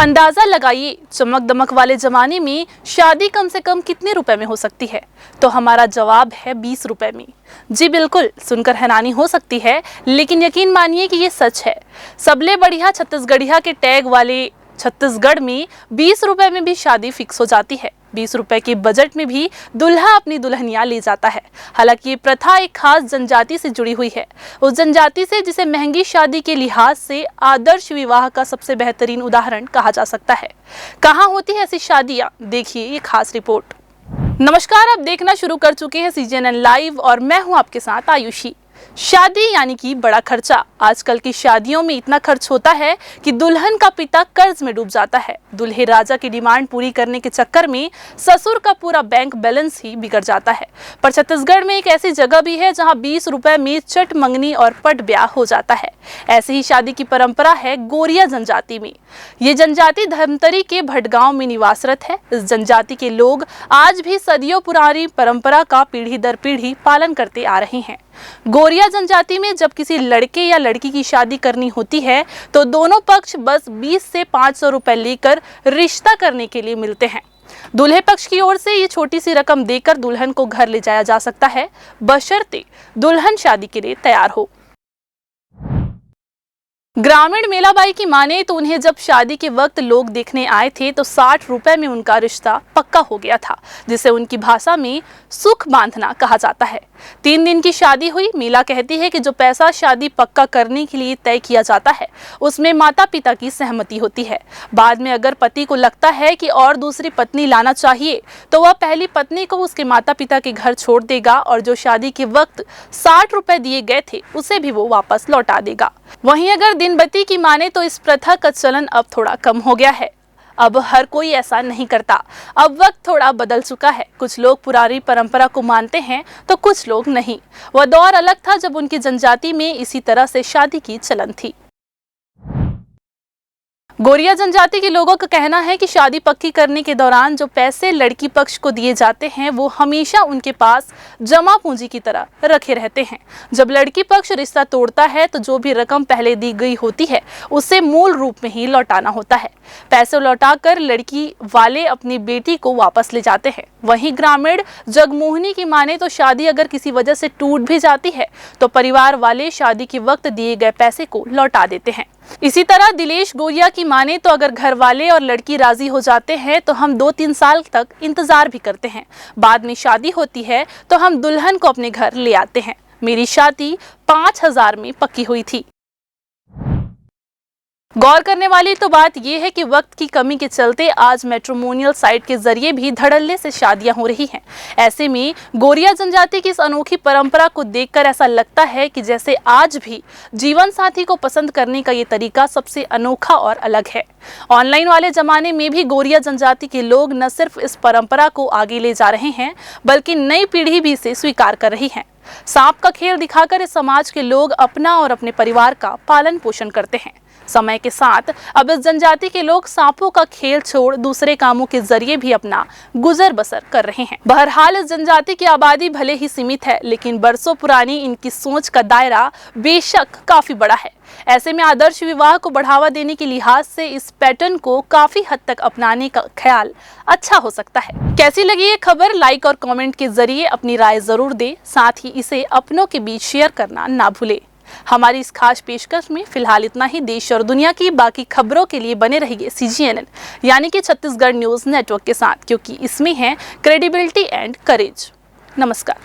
अंदाजा लगाइए, चमक दमक वाले जमाने में शादी कम से कम कितने रुपए में हो सकती है? तो हमारा जवाब है 20 रुपए में। जी बिल्कुल, सुनकर हैरानी हो सकती है, लेकिन यकीन मानिए कि ये सच है। सबले बढ़िया छत्तीसगढ़िया के टैग वाले छत्तीसगढ़ में 20 रुपए में भी शादी फिक्स हो जाती है। 20 रुपए के बजट में भी दूल्हा अपनी दुल्हनिया ले जाता है। हालांकि ये प्रथा एक खास जनजाति से जुड़ी हुई है, उस जनजाति से जिसे महंगी शादी के लिहाज से आदर्श विवाह का सबसे बेहतरीन उदाहरण कहा जा सकता है। कहाँ होती है ऐसी शादियां? देखिए ये खास रिपोर्ट। नमस्कार, आप देखना शुरू कर चुके हैं CGNN लाइव और मैं हूं आपके साथ आयुषी। शादी यानी कि बड़ा खर्चा। आजकल की शादियों में इतना खर्च होता है कि दुल्हन का पिता कर्ज में डूब जाता है। दूल्हे राजा की डिमांड पूरी करने के चक्कर में ससुर का पूरा बैंक बैलेंस ही बिगड़ जाता है। पर छत्तीसगढ़ में एक ऐसी जगह भी है जहां 20 रुपए में चट मंगनी और पट ब्याह हो जाता है। ऐसी ही शादी की परंपरा है गोरिया जनजाति में। ये जनजाति धमतरी के भटगांव में निवासरत है। इस जनजाति के लोग आज भी सदियों पुरानी परंपरा का पीढ़ी दर पीढ़ी पालन करते आ रहे हैं। गोरिया जनजाति में जब किसी लड़के या लड़की की शादी करनी होती है तो दोनों पक्ष बस 20 से 500 रुपए लेकर रिश्ता करने के लिए मिलते हैं। दूल्हे पक्ष की ओर से ये छोटी सी रकम देकर दुल्हन को घर ले जाया जा सकता है, बशर्ते दुल्हन शादी के लिए तैयार हो। ग्रामीण मेलाबाई की माने तो उन्हें जब शादी के वक्त लोग देखने आए थे तो 60 रुपए में उनका रिश्ता पक्का हो गया था, जिसे उनकी भाषा में सुख बांधना कहा जाता है। 3 दिन की शादी हुई। मीला कहती है कि जो पैसा शादी पक्का करने के लिए तय किया जाता है उसमें माता पिता की सहमति होती है। बाद में अगर पति को लगता है कि और दूसरी पत्नी लाना चाहिए तो वह पहली पत्नी को उसके माता पिता के घर छोड़ देगा और जो शादी के वक्त 60 रुपए दिए गए थे उसे भी वो वापस लौटा देगा। वहीं अगर दिनबत्ती की माने तो इस प्रथा का चलन अब थोड़ा कम हो गया है। अब हर कोई ऐसा नहीं करता। अब वक्त थोड़ा बदल चुका है। कुछ लोग पुरानी परंपरा को मानते हैं तो कुछ लोग नहीं। वह दौर अलग था जब उनकी जनजाति में इसी तरह से शादी की चलन थी। गोरिया जनजाति के लोगों का कहना है कि शादी पक्की करने के दौरान जो पैसे लड़की पक्ष को दिए जाते हैं वो हमेशा उनके पास जमा पूंजी की तरह रखे रहते हैं। जब लड़की पक्ष रिश्ता तोड़ता है तो जो भी रकम पहले दी गई होती है उसे मूल रूप में ही लौटाना होता है। पैसे लौटाकर लड़की वाले अपनी बेटी को वापस ले जाते हैं। वहीं ग्रामीण जगमोहनी की माने तो शादी अगर किसी वजह से टूट भी जाती है तो परिवार वाले शादी के वक्त दिए गए पैसे को लौटा देते हैं। इसी तरह दिलेश गोरिया की माने तो अगर घर वाले और लड़की राजी हो जाते हैं तो हम 2-3 साल तक इंतजार भी करते हैं। बाद में शादी होती है तो हम दुल्हन को अपने घर ले आते हैं। मेरी शादी 5000 में पक्की हुई थी। गौर करने वाली तो बात यह है कि वक्त की कमी के चलते आज मैट्रिमोनियल साइट के जरिए भी धड़ल्ले से शादियां हो रही हैं। ऐसे में गोरिया जनजाति की इस अनोखी परंपरा को देखकर ऐसा लगता है कि जैसे आज भी जीवन साथी को पसंद करने का ये तरीका सबसे अनोखा और अलग है। ऑनलाइन वाले जमाने में भी गोरिया जनजाति के लोग न सिर्फ इस परंपरा को आगे ले जा रहे हैं बल्कि नई पीढ़ी भी इसे स्वीकार कर रही है। सांप का खेल दिखाकर इस समाज के लोग अपना और अपने परिवार का पालन पोषण करते हैं। समय के साथ अब इस जनजाति के लोग सांपों का खेल छोड़ दूसरे कामों के जरिए भी अपना गुजर बसर कर रहे हैं। बहरहाल इस जनजाति की आबादी भले ही सीमित है, लेकिन बरसों पुरानी इनकी सोच का दायरा बेशक काफी बड़ा है। ऐसे में आदर्श विवाह को बढ़ावा देने के लिहाज से इस पैटर्न को काफी हद तक अपनाने का ख्याल अच्छा हो सकता है। कैसी लगी ये खबर? लाइक और कमेंट के जरिए अपनी राय जरूर दें। साथ ही इसे अपनों के बीच शेयर करना ना भूलें। हमारी इस खास पेशकश में फिलहाल इतना ही। देश और दुनिया की बाकी खबरों के लिए बने रहिए CGNN यानी कि छत्तीसगढ़ न्यूज नेटवर्क के साथ, क्योंकि इसमें है क्रेडिबिलिटी एंड करेज। नमस्कार।